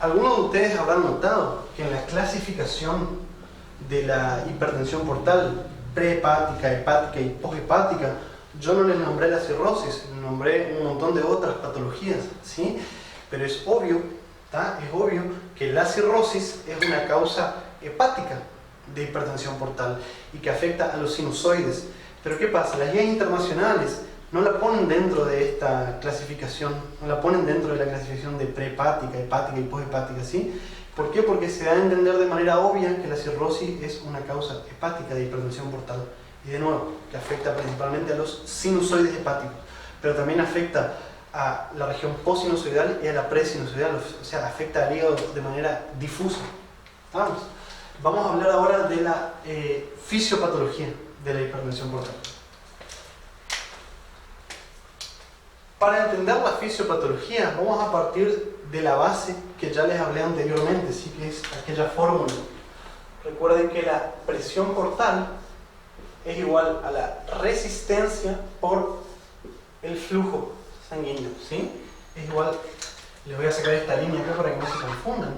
Algunos de ustedes habrán notado que en la clasificación de la hipertensión portal prehepática, hepática y poshepática, yo no les nombré la cirrosis, les nombré un montón de otras patologías, ¿sí? Pero es obvio, es obvio que la cirrosis es una causa hepática de hipertensión portal y que afecta a los sinusoides. Pero ¿qué pasa? Las guías internacionales no la ponen dentro de esta clasificación, no la ponen dentro de la clasificación de prehepática, hepática y poshepática, ¿sí? ¿Por qué? Porque se da a entender de manera obvia que la cirrosis es una causa hepática de hipertensión portal. Y de nuevo, que afecta principalmente a los sinusoides hepáticos, pero también afecta a la región postsinusoidal y a la presinusoidal, o sea, afecta al hígado de manera difusa. Vamos a hablar ahora de la fisiopatología de la hipertensión portal. Para entender la fisiopatología, vamos a partir de la base que ya les hablé anteriormente, ¿sí? Que es aquella fórmula. Recuerden que la presión portal es igual a la resistencia por el flujo sanguíneo, ¿sí? Es igual, les voy a sacar esta línea acá para que no se confundan,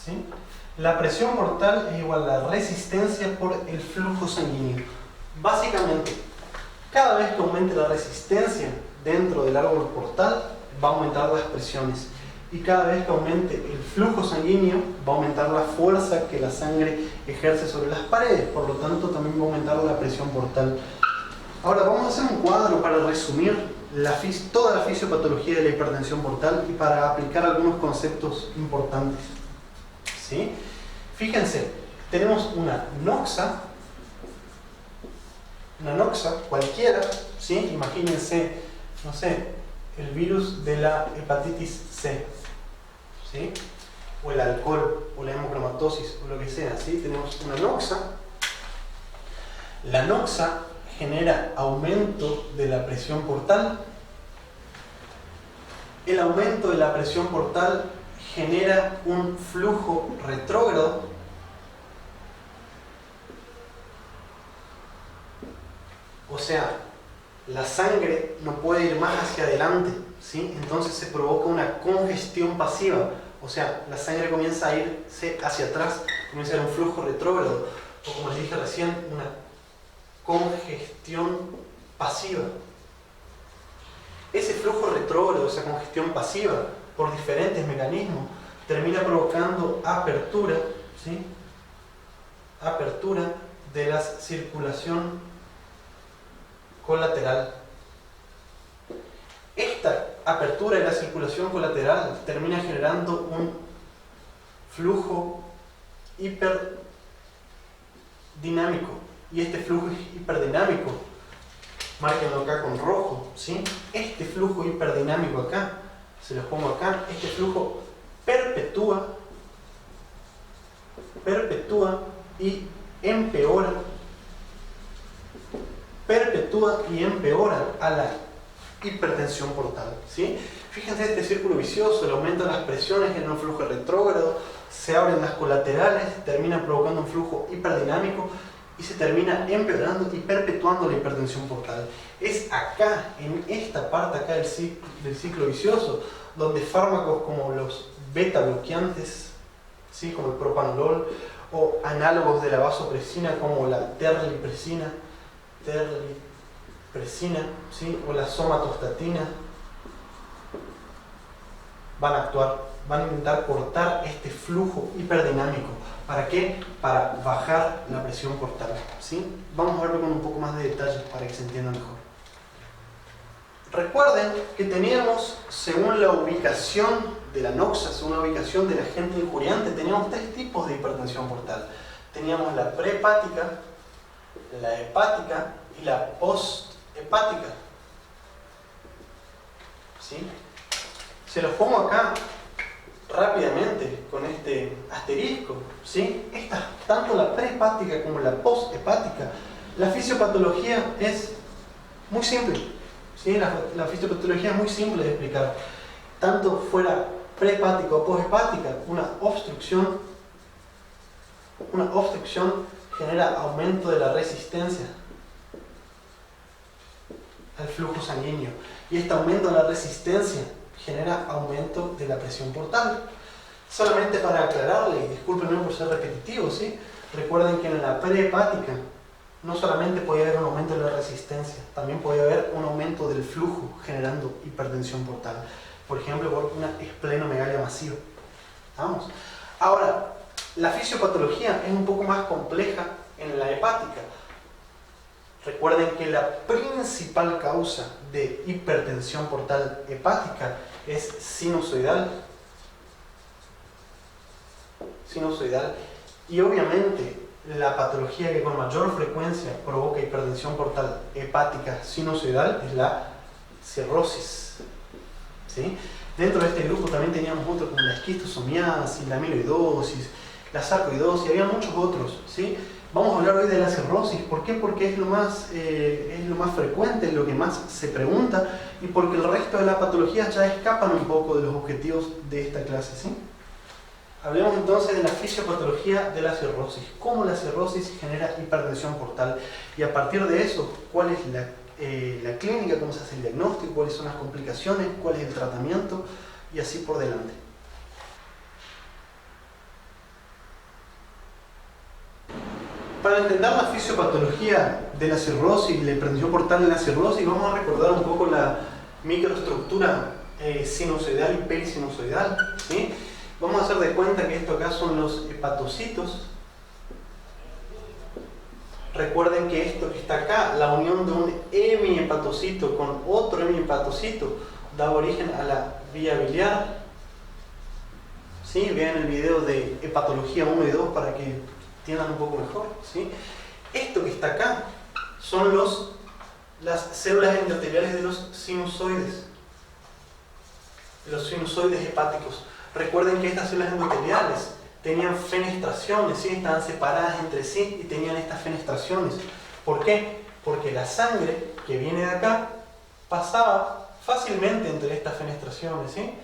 ¿sí? La presión portal es igual a la resistencia por el flujo sanguíneo. Básicamente, cada vez que aumente la resistencia dentro del árbol portal, va a aumentar las presiones. Y cada vez que aumente el flujo sanguíneo, va a aumentar la fuerza que la sangre ejerce sobre las paredes. Por lo tanto, también va a aumentar la presión portal. Ahora, vamos a hacer un cuadro para resumir toda la fisiopatología de la hipertensión portal y para aplicar algunos conceptos importantes, ¿sí? Fíjense, tenemos una noxa cualquiera, ¿sí? Imagínense, no sé, el virus de la hepatitis C, ¿sí? O el alcohol, o la hemocromatosis, o lo que sea, ¿sí? Tenemos una noxa. La noxa genera aumento de la presión portal. El aumento de la presión portal genera un flujo retrógrado. O sea, la sangre no puede ir más hacia adelante, ¿sí? Entonces se provoca una congestión pasiva. O sea, la sangre comienza a irse hacia atrás, comienza a haber un flujo retrógrado. O como les dije recién, una congestión pasiva. Ese flujo retrógrado, esa congestión pasiva, por diferentes mecanismos, termina provocando apertura, ¿sí? Apertura de la circulación colateral. Esta apertura de la circulación colateral termina generando un flujo hiperdinámico. Y este flujo hiperdinámico, márquenlo acá con rojo, ¿sí? Este flujo hiperdinámico acá, se los pongo acá, este flujo perpetúa y empeora a la hipertensión portal, ¿sí? Fíjense este círculo vicioso, el aumento de las presiones genera un flujo retrógrado, se abren las colaterales, terminan provocando un flujo hiperdinámico y se termina empeorando y perpetuando la hipertensión portal. Es acá, en esta parte acá del ciclo vicioso, donde fármacos como los beta bloqueantes, ¿sí? Como el propanolol, o análogos de la vasopresina como la terlipresina, ¿sí? O la somatostatina, van a actuar, van a intentar cortar este flujo hiperdinámico. ¿Para qué? Para bajar la presión portal, ¿sí? Vamos a verlo con un poco más de detalles para que se entienda mejor. Recuerden que teníamos, según la ubicación de la noxa, según la ubicación del agente injuriante, teníamos tres tipos de hipertensión portal. Teníamos la prehepática, la hepática y la posthepática, ¿sí? Se los pongo acá rápidamente con este asterisco, ¿sí? Tanto la prehepática como la posthepática, la fisiopatología es muy simple, ¿sí? La fisiopatología es muy simple de explicar. Tanto fuera prehepática o poshepática, una obstrucción genera aumento de la resistencia al flujo sanguíneo. Y este aumento de la resistencia genera aumento de la presión portal. Solamente para aclararle, y discúlpenme por ser repetitivo, ¿sí? Recuerden que en la prehepática no solamente podía haber un aumento de la resistencia, también podía haber un aumento del flujo generando hipertensión portal. Por ejemplo, por una esplenomegalia masiva. ¿Vamos? Ahora, la fisiopatología es un poco más compleja en la hepática. Recuerden que la principal causa de hipertensión portal hepática es sinusoidal. Y obviamente la patología que con mayor frecuencia provoca hipertensión portal hepática sinusoidal es la cirrosis. ¿Sí? Dentro de este grupo también teníamos otros como la esquistosomiasis, la amiloidosis, la sarcoidosis, había muchos otros. ¿Sí? Vamos a hablar hoy de la cirrosis. ¿Por qué? Porque es lo más frecuente, es lo que más se pregunta y porque el resto de las patologías ya escapan un poco de los objetivos de esta clase. ¿Sí? Hablemos entonces de la fisiopatología de la cirrosis. ¿Cómo la cirrosis genera hipertensión portal? Y a partir de eso, ¿cuál es la clínica? ¿Cómo se hace el diagnóstico? ¿Cuáles son las complicaciones? ¿Cuál es el tratamiento? Y así por delante. Para entender la fisiopatología de la cirrosis y la hipertensión portal de la cirrosis, vamos a recordar un poco la microestructura sinusoidal y perisinusoidal. ¿Sí? Vamos a hacer de cuenta que esto acá son los hepatocitos. Recuerden que esto que está acá, la unión de un hemihepatocito con otro hemihepatocito, da origen a la vía biliar. ¿Sí? Vean el video de hepatología 1 y 2 para que entiendan un poco mejor. ¿Sí? Esto que está acá son las células endoteliales de los sinusoides hepáticos. Recuerden que estas células endoteliales tenían fenestraciones, ¿sí? Estaban separadas entre sí y tenían estas fenestraciones. ¿Por qué? Porque la sangre que viene de acá pasaba fácilmente entre estas fenestraciones. ¿Sí?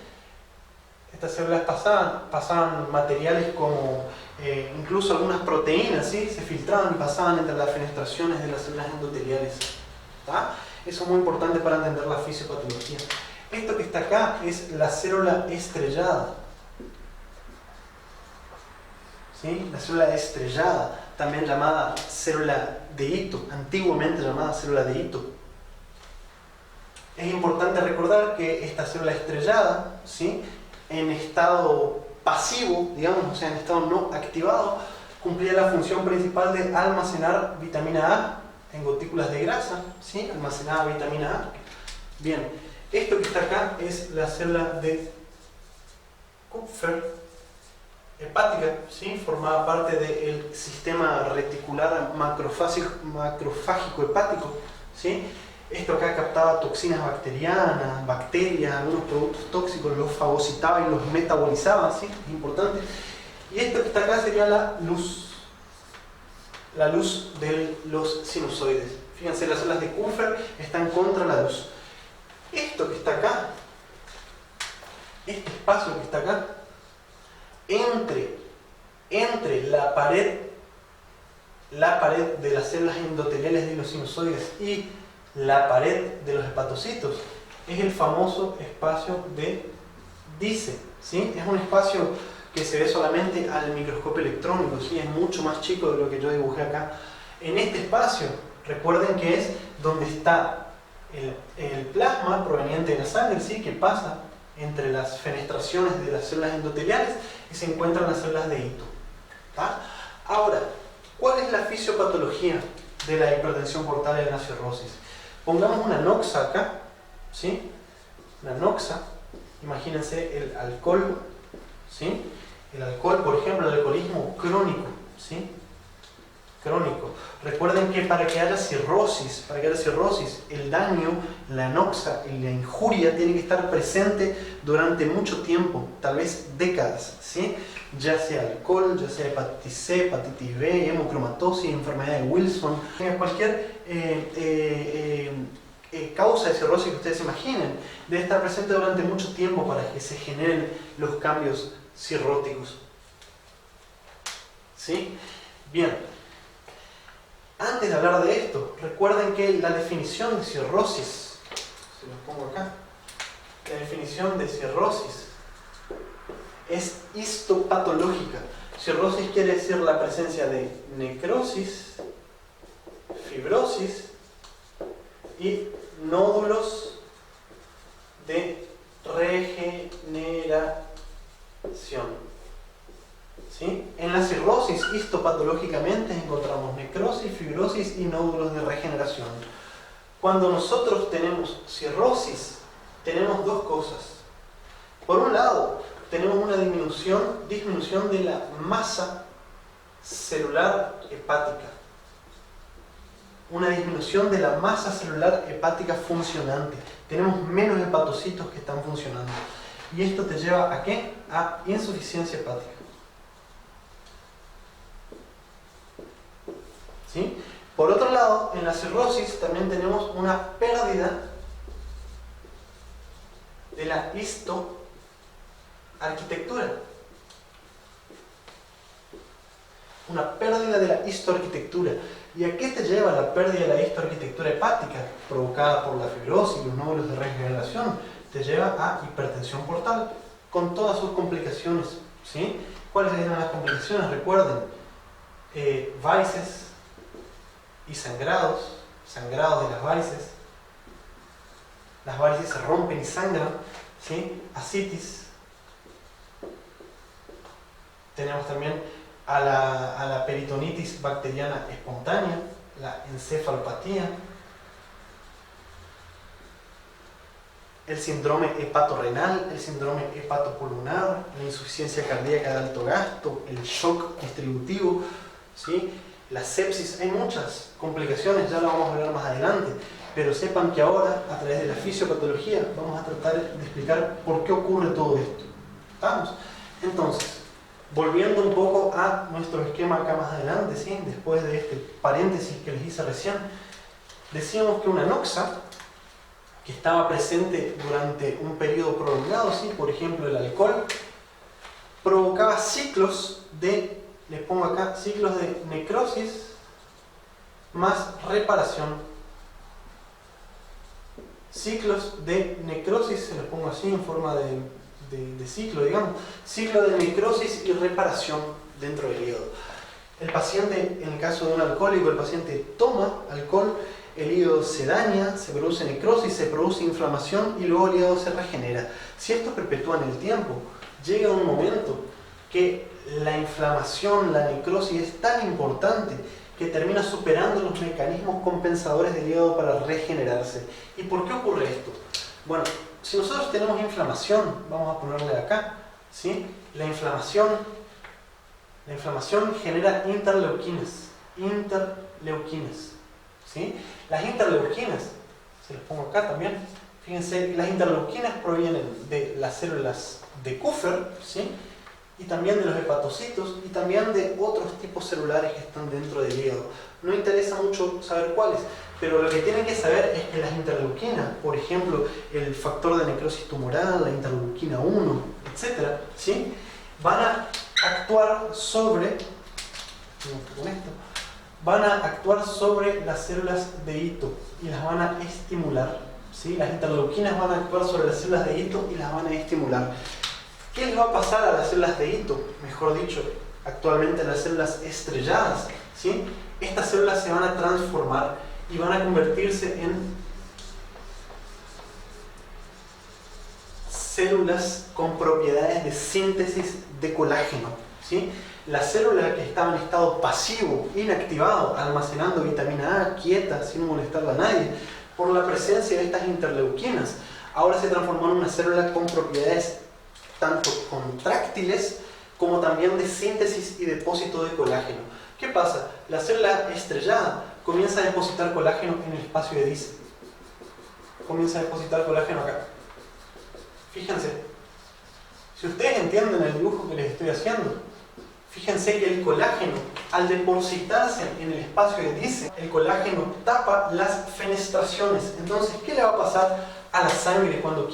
Estas células pasaban materiales como incluso algunas proteínas, ¿sí? Se filtraban y pasaban entre las fenestraciones de las células endoteliales. ¿Tá? Eso es muy importante para entender la fisiopatología. Esto que está acá es la célula estrellada. ¿Sí? La célula estrellada, también llamada célula de Ito, antiguamente llamada célula de Ito. Es importante recordar que esta célula estrellada, ¿sí? En estado pasivo, digamos, o sea, en estado no activado, cumplía la función principal de almacenar vitamina A en gotículas de grasa, ¿sí? Almacenada vitamina A. Bien, esto que está acá es la célula de Kupfer hepática, ¿sí? Formaba parte del sistema reticular macrofágico hepático. ¿Sí? Esto acá captaba toxinas bacterianas, bacterias, algunos productos tóxicos, los fagocitaba y los metabolizaba. ¿Sí? Es importante. Y esto que está acá sería la luz de los sinusoides. Fíjense, las células de Kupfer están contra la luz. Esto que está acá, este espacio que está acá, entre la pared de las células endoteliales de los sinusoides y la pared de los hepatocitos, es el famoso espacio de Dice. ¿Sí? Es un espacio que se ve solamente al microscopio electrónico, ¿sí? Es mucho más chico de lo que yo dibujé acá. En este espacio, recuerden que es donde está el plasma proveniente de la sangre, ¿sí? Que pasa entre las fenestraciones de las células endoteliales y se encuentran las células de Ito. ¿Tá? Ahora, ¿cuál es la fisiopatología de la hipertensión portal en la cirrosis? Pongamos una noxa acá, ¿sí? Una noxa, imagínense el alcohol, ¿sí? El alcohol, por ejemplo, el alcoholismo crónico, ¿sí? Crónico. Recuerden que para que haya cirrosis, el daño, la noxa y la injuria tiene que estar presente durante mucho tiempo, tal vez décadas, ¿sí? Ya sea alcohol, ya sea hepatitis C, hepatitis B, hemocromatosis, enfermedad de Wilson, cualquier causa de cirrosis que ustedes imaginen, debe estar presente durante mucho tiempo para que se generen los cambios cirróticos. ¿Sí? Bien. Antes de hablar de esto, recuerden que la definición de cirrosis, se los pongo acá, la definición de cirrosis es histopatológica. Cirrosis quiere decir la presencia de necrosis, fibrosis y nódulos de regeneración. ¿Sí? En la cirrosis, histopatológicamente, encontramos necrosis, fibrosis y nódulos de regeneración. Cuando nosotros tenemos cirrosis, tenemos dos cosas. Por un lado, tenemos una disminución de la masa celular hepática. Una disminución de la masa celular hepática funcionante. Tenemos menos hepatocitos que están funcionando. ¿Y esto te lleva a qué? A insuficiencia hepática. ¿Sí? Por otro lado, en la cirrosis también tenemos una pérdida de la histoarquitectura. Una pérdida de la histoarquitectura. ¿Y a qué te lleva la pérdida de la histoarquitectura hepática provocada por la fibrosis y los nódulos de regeneración? Te lleva a hipertensión portal con todas sus complicaciones. ¿Sí? ¿Cuáles eran las complicaciones? Recuerden, varices y sangrados de las varices. Las varices se rompen y sangran. ¿Sí? Ascitis. Tenemos también a la peritonitis bacteriana espontánea, la encefalopatía, el síndrome hepatorrenal, el síndrome hepatopulmonar, la insuficiencia cardíaca de alto gasto, el shock distributivo, ¿sí? La sepsis. Hay muchas complicaciones, ya lo vamos a hablar más adelante, pero sepan que ahora, a través de la fisiopatología, vamos a tratar de explicar por qué ocurre todo esto. ¿Estamos? Entonces, volviendo un poco a nuestro esquema acá más adelante, ¿sí? Después de este paréntesis que les hice recién, decíamos que una noxa que estaba presente durante un periodo prolongado, ¿sí? Por ejemplo el alcohol, provocaba ciclos de, les pongo acá, ciclos de necrosis más reparación. Ciclos de necrosis, se los pongo así en forma de ciclo, digamos, ciclo de necrosis y reparación dentro del hígado. El paciente, en el caso de un alcohólico, el paciente toma alcohol, el hígado se daña, se produce necrosis, se produce inflamación y luego el hígado se regenera. Si esto perpetúa en el tiempo, llega un momento que la inflamación, la necrosis es tan importante que termina superando los mecanismos compensadores del hígado para regenerarse. ¿Y por qué ocurre esto? Bueno, si nosotros tenemos inflamación, vamos a ponerle acá, ¿sí? La inflamación genera interleuquinas, ¿sí? Las interleuquinas, se los pongo acá también, fíjense, las interleuquinas provienen de las células de Kupffer, ¿sí? Y también de los hepatocitos y también de otros tipos celulares que están dentro del hígado. No interesa mucho saber cuáles, pero lo que tienen que saber es que las interleuquinas, por ejemplo, el factor de necrosis tumoral, la interleuquina 1, etc., ¿sí? Van a actuar sobre, las células de hito y las van a estimular, ¿sí? Las interleuquinas van a actuar sobre las células de hito y las van a estimular. ¿Qué les va a pasar a las células de hito? Mejor dicho, actualmente las células estrelladas, ¿sí? Estas células se van a transformar y van a convertirse en células con propiedades de síntesis de colágeno, ¿sí? Las células que estaban en estado pasivo, inactivado, almacenando vitamina A, quieta, sin molestarla a nadie, por la presencia de estas interleuquinas, ahora se transformaron en una célula con propiedades tanto contráctiles como también de síntesis y depósito de colágeno. ¿Qué pasa? La célula estrellada comienza a depositar colágeno en el espacio de Dice. Comienza a depositar colágeno acá. Fíjense, si ustedes entienden el dibujo que les estoy haciendo, fíjense que el colágeno, al depositarse en el espacio de Dice, el colágeno tapa las fenestraciones. Entonces, ¿qué le va a pasar a la sangre cuando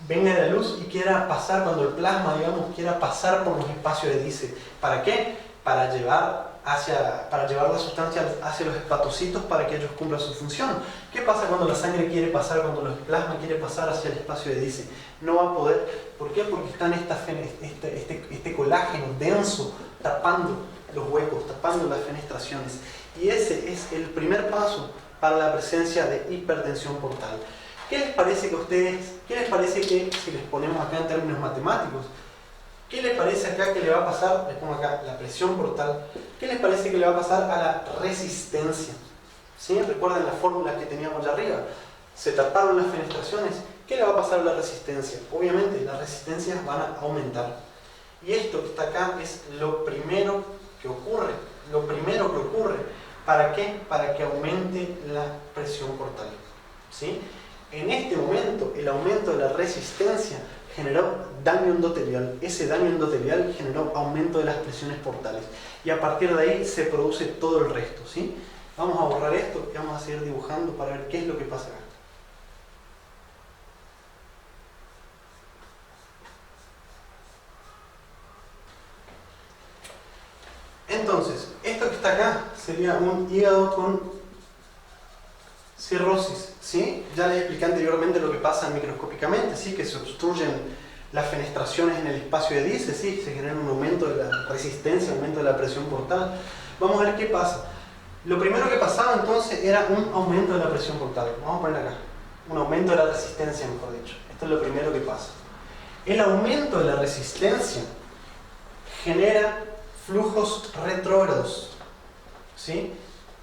venga la luz y quiera pasar, cuando el plasma, digamos, quiera pasar por los espacios de Dice? ¿Para qué? Para llevar para llevar la sustancia hacia los hepatocitos para que ellos cumplan su función. ¿Qué pasa cuando la sangre quiere pasar, cuando el plasma quiere pasar hacia el espacio de Dice? No va a poder. ¿Por qué? Porque está este colágeno denso tapando los huecos, tapando las fenestraciones. Y ese es el primer paso para la presencia de hipertensión portal. ¿Qué les parece que si les ponemos acá en términos matemáticos, qué les parece acá que le va a pasar, les pongo acá la presión portal, qué les parece que le va a pasar a la resistencia? ¿Sí? Recuerden la fórmula que teníamos allá arriba, se taparon las fenestraciones, ¿qué le va a pasar a la resistencia? Obviamente las resistencias van a aumentar. Y esto que está acá es lo primero que ocurre. ¿Para qué? Para que aumente la presión portal. ¿Sí? En este momento, el aumento de la resistencia generó daño endotelial. Ese daño endotelial generó aumento de las presiones portales. Y a partir de ahí se produce todo el resto. ¿Sí? Vamos a borrar esto y vamos a seguir dibujando para ver qué es lo que pasa acá. Entonces, esto que está acá sería un hígado con cirrosis, ¿sí? Ya les expliqué anteriormente lo que pasa microscópicamente, ¿sí? Que se obstruyen las fenestraciones en el espacio de Dice, ¿sí? Se genera un aumento de la resistencia, aumento de la presión portal. Vamos a ver qué pasa. Lo primero que pasaba entonces era un aumento de la presión portal. Vamos a poner acá, un aumento de la resistencia, mejor dicho. Esto es lo primero que pasa. El aumento de la resistencia genera flujos retrógrados, ¿sí?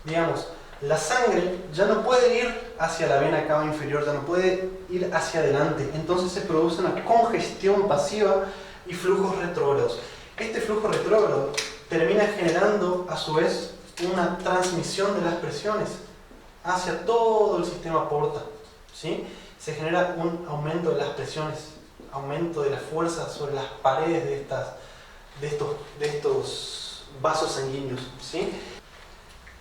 Digamos, la sangre ya no puede ir hacia la vena cava inferior, ya no puede ir hacia adelante, entonces se produce una congestión pasiva y flujos retrógrados. Este flujo retrógrado termina generando a su vez una transmisión de las presiones hacia todo el sistema porta, ¿sí? Se genera un aumento de las presiones, aumento de la fuerza sobre las paredes de estos vasos sanguíneos, ¿sí?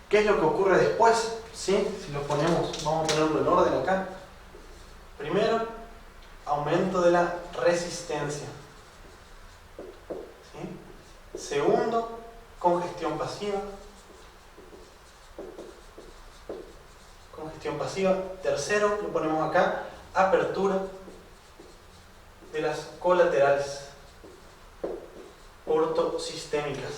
¿Qué es lo que ocurre después? ¿Sí? Si lo ponemos, vamos a ponerlo en orden acá. Primero, aumento de la resistencia, ¿sí? Segundo, congestión pasiva. Congestión pasiva. Tercero, lo ponemos acá, apertura de las colaterales portosistémicas.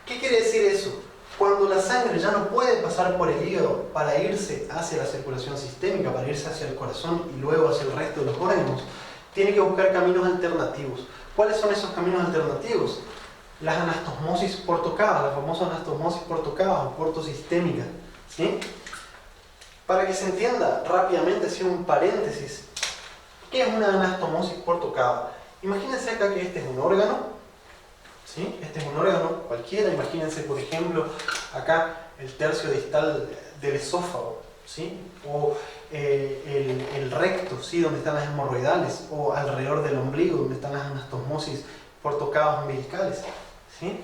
¿Qué quiere decir eso? Cuando la sangre ya no puede pasar por el hígado para irse hacia la circulación sistémica, para irse hacia el corazón y luego hacia el resto de los órganos, tiene que buscar caminos alternativos. ¿Cuáles son esos caminos alternativos? Las anastomоsis portocavas, la famosa anastomоsis portocava o portosistémica, ¿sí? Para que se entienda rápidamente, así un paréntesis, ¿qué es una anastomоsis portocava? Imagínense acá que este es un órgano, ¿sí? Este es un órgano cualquiera. Imagínense, por ejemplo, acá el tercio distal del esófago, ¿sí? O el recto, ¿sí? Donde están las hemorroidales, o alrededor del ombligo, donde están las anastomosis portocavas umbilicales, ¿sí?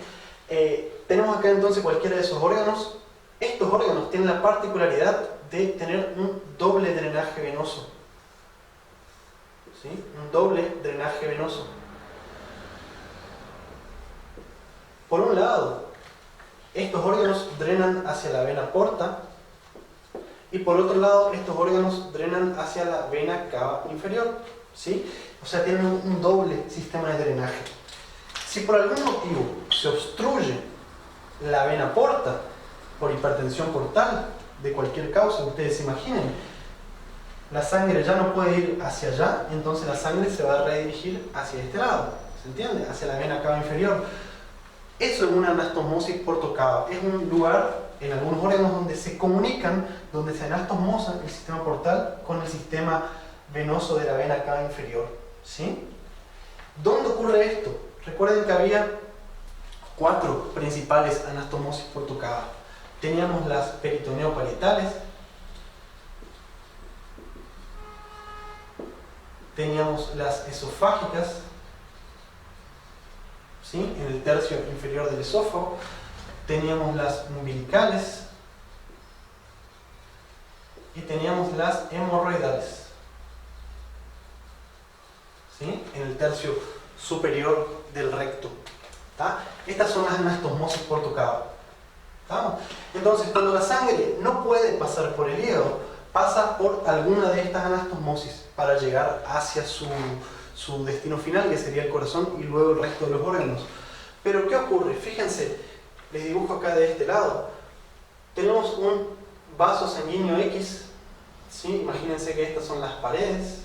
Tenemos acá entonces cualquiera de esos órganos. Estos órganos tienen la particularidad de tener un doble drenaje venoso, ¿sí? Un doble drenaje venoso. Por un lado, estos órganos drenan hacia la vena porta y por otro lado, estos órganos drenan hacia la vena cava inferior, ¿sí? O sea, tienen un doble sistema de drenaje. Si por algún motivo se obstruye la vena porta por hipertensión portal, de cualquier causa que ustedes se imaginen, la sangre ya no puede ir hacia allá, entonces la sangre se va a redirigir hacia este lado, ¿se entiende? Hacia la vena cava inferior. Eso es una anastomosis portocava. Es un lugar en algunos órganos donde se comunican, donde se anastomosa el sistema portal con el sistema venoso de la vena cava inferior, ¿sí? ¿Dónde ocurre esto? Recuerden que había 4 principales anastomosis portocava. Teníamos las peritoneoparietales, teníamos las esofágicas, ¿sí? En el tercio inferior del esófago, teníamos las umbilicales y teníamos las hemorroidales, ¿sí? En el tercio superior del recto. ¿tá? Estas son las anastomoses por tu cava. ¿Tá? Entonces, cuando la sangre no puede pasar por el hígado, pasa por alguna de estas anastomosis para llegar hacia su destino final, que sería el corazón y luego el resto de los órganos. Pero ¿qué ocurre? Fíjense, les dibujo acá de este lado. Tenemos un vaso sanguíneo X, ¿sí? Imagínense que estas son las paredes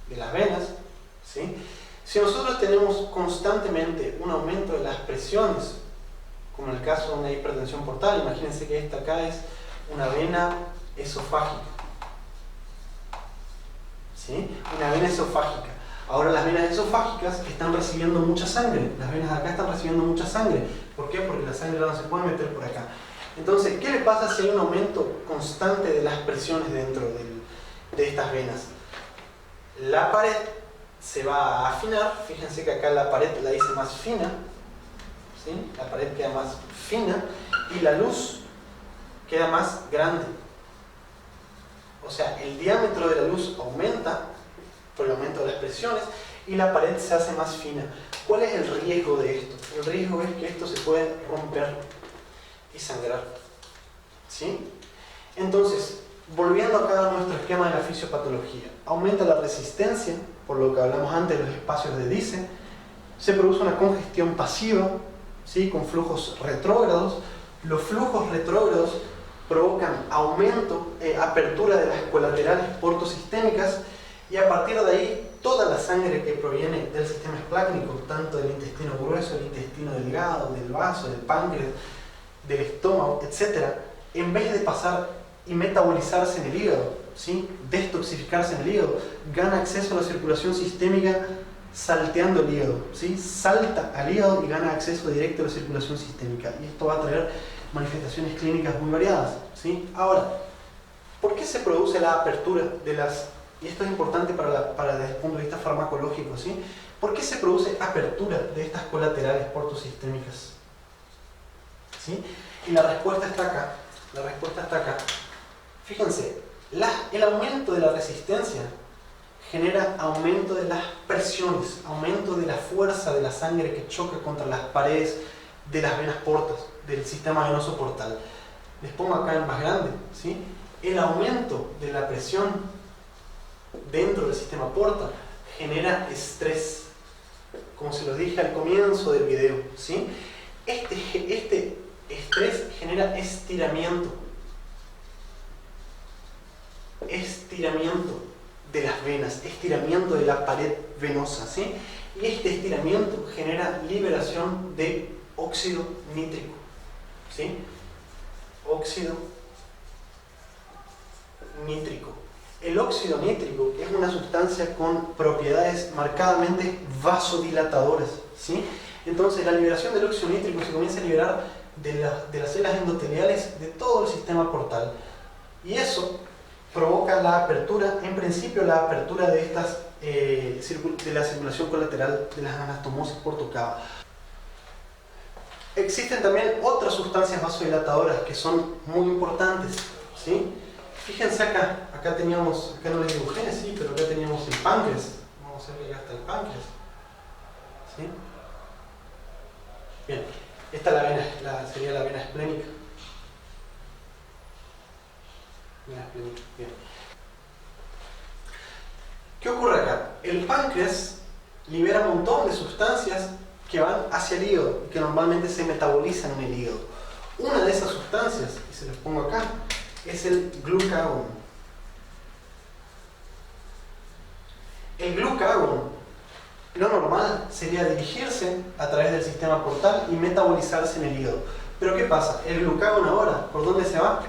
de las venas, ¿sí? Si nosotros tenemos constantemente un aumento de las presiones, como en el caso de una hipertensión portal, imagínense que esta acá es una vena esofágica, ¿sí? Una vena esofágica. Ahora las venas esofágicas están recibiendo mucha sangre, las venas de acá están recibiendo mucha sangre. ¿Por qué? Porque la sangre no se puede meter por acá. Entonces, ¿qué le pasa si hay un aumento constante de las presiones dentro de estas venas? La pared se va a afinar, fíjense que acá la pared la hice más fina, ¿sí? La pared queda más fina y la luz queda más grande. O sea, el diámetro de la luz aumenta por el aumento de las presiones y la pared se hace más fina. ¿Cuál es el riesgo de esto? El riesgo es que esto se puede romper y sangrar, ¿sí? Entonces, volviendo acá a nuestro esquema de la fisiopatología, aumenta la resistencia, por lo que hablamos antes de los espacios de Dice, se produce una congestión pasiva, ¿sí? Con flujos retrógrados. Los flujos retrógrados provocan aumento, apertura de las colaterales portosistémicas, y a partir de ahí toda la sangre que proviene del sistema esplácnico, tanto del intestino grueso, del intestino delgado, del vaso, del páncreas, del estómago, etc., en vez de pasar y metabolizarse en el hígado, ¿sí? Destoxificarse en el hígado, gana acceso a la circulación sistémica salteando el hígado, ¿sí? Salta al hígado y gana acceso directo a la circulación sistémica, y esto va a traer manifestaciones clínicas muy variadas, ¿sí? Ahora, ¿por qué se produce la apertura de las... y esto es importante desde el punto de vista farmacológico, ¿sí? ¿Por qué se produce apertura de estas colaterales portosistémicas? ¿Sí? Y la respuesta está acá. La respuesta está acá. Fíjense, el aumento de la resistencia genera aumento de las presiones, aumento de la fuerza de la sangre que choca contra las paredes de las venas portas, del sistema venoso portal. Les pongo acá en más grande, ¿sí? El aumento de la presión dentro del sistema porta genera estrés, como se los dije al comienzo del video, ¿sí? Este estrés genera estiramiento de las venas, estiramiento de la pared venosa, ¿sí? Y este estiramiento genera liberación de óxido nítrico, ¿sí? Óxido nítrico. El óxido nítrico es una sustancia con propiedades marcadamente vasodilatadoras, ¿sí? Entonces la liberación del óxido nítrico se comienza a liberar de las células endoteliales de todo el sistema portal, y eso provoca la apertura, en principio la apertura de la circulación colateral de las anastomosis por tu cava. Existen también otras sustancias vasodilatadoras que son muy importantes, ¿sí? Fíjense acá teníamos, acá no les dibujé, sí, pero acá teníamos el páncreas. Vamos a ver que acá está el páncreas, ¿sí? Bien, esta es la vena, sería la vena esplénica. Bien. ¿Qué ocurre acá? El páncreas libera un montón de sustancias que van hacia el hígado y que normalmente se metabolizan en el hígado. Una de esas sustancias, y se las pongo acá, es el glucagón. El glucagón, lo normal sería dirigirse a través del sistema portal y metabolizarse en el hígado. Pero ¿qué pasa? El glucagón ahora, ¿por dónde se va?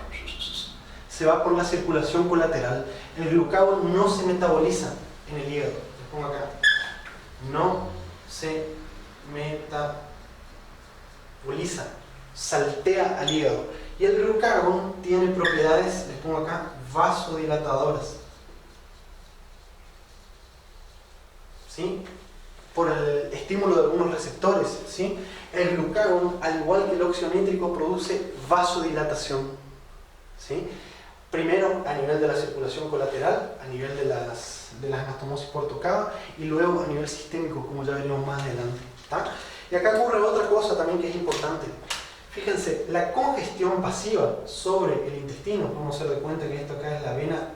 Se va por la circulación colateral. El glucagón no se metaboliza en el hígado. Les pongo acá. No se metaboliza. Saltea al hígado. Y el glucagón tiene propiedades, les pongo acá, vasodilatadoras, ¿sí? Por el estímulo de algunos receptores, ¿sí? El glucagón, al igual que el óxido nítrico, produce vasodilatación, ¿sí? Primero a nivel de la circulación colateral, a nivel de las anastomosis por tu cava, y luego a nivel sistémico, como ya veremos más adelante, ¿tá? Y acá ocurre otra cosa también que es importante. Fíjense, la congestión pasiva sobre el intestino, vamos a hacer de cuenta que esto acá es la vena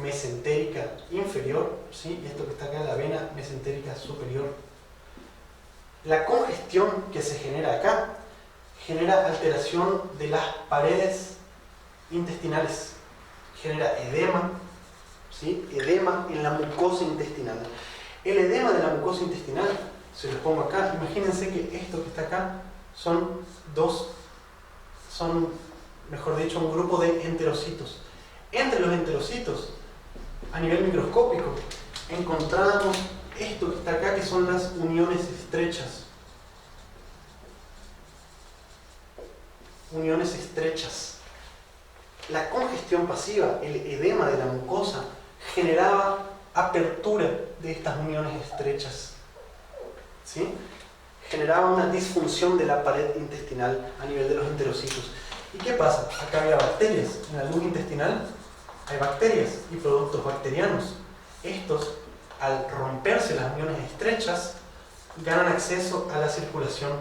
mesentérica inferior, ¿sí? Y esto que está acá es la vena mesentérica superior. La congestión que se genera acá genera alteración de las paredes intestinales, genera edema, ¿sí? Edema en la mucosa intestinal. El edema de la mucosa intestinal, se los pongo acá, imagínense que esto que está acá son mejor dicho, un grupo de enterocitos. Entre los enterocitos, a nivel microscópico, encontramos esto que está acá, que son las uniones estrechas. Uniones estrechas. La congestión pasiva, el edema de la mucosa, generaba apertura de estas uniones estrechas, ¿sí? Generaba una disfunción de la pared intestinal a nivel de los enterocitos. ¿Y qué pasa? Acá había bacterias. En la luz intestinal hay bacterias y productos bacterianos. Estos, al romperse las uniones estrechas, ganan acceso a la circulación.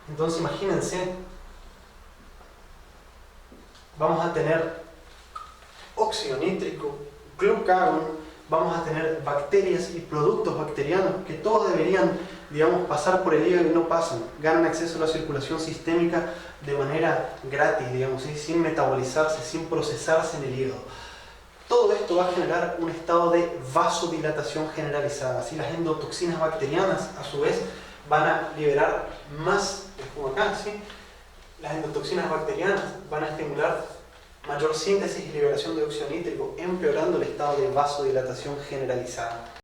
Entonces imagínense, vamos a tener óxido nítrico, glucagón, vamos a tener bacterias y productos bacterianos que todos deberían, digamos, pasar por el hígado y no pasan. Ganan acceso a la circulación sistémica de manera gratis, digamos, ¿sí? Sin metabolizarse, sin procesarse en el hígado. Todo esto va a generar un estado de vasodilatación generalizada. Así las endotoxinas bacterianas, a su vez, van a liberar más, como acá, ¿sí? Las endotoxinas bacterianas van a estimular mayor síntesis y liberación de óxido nítrico, empeorando el estado de vasodilatación generalizada.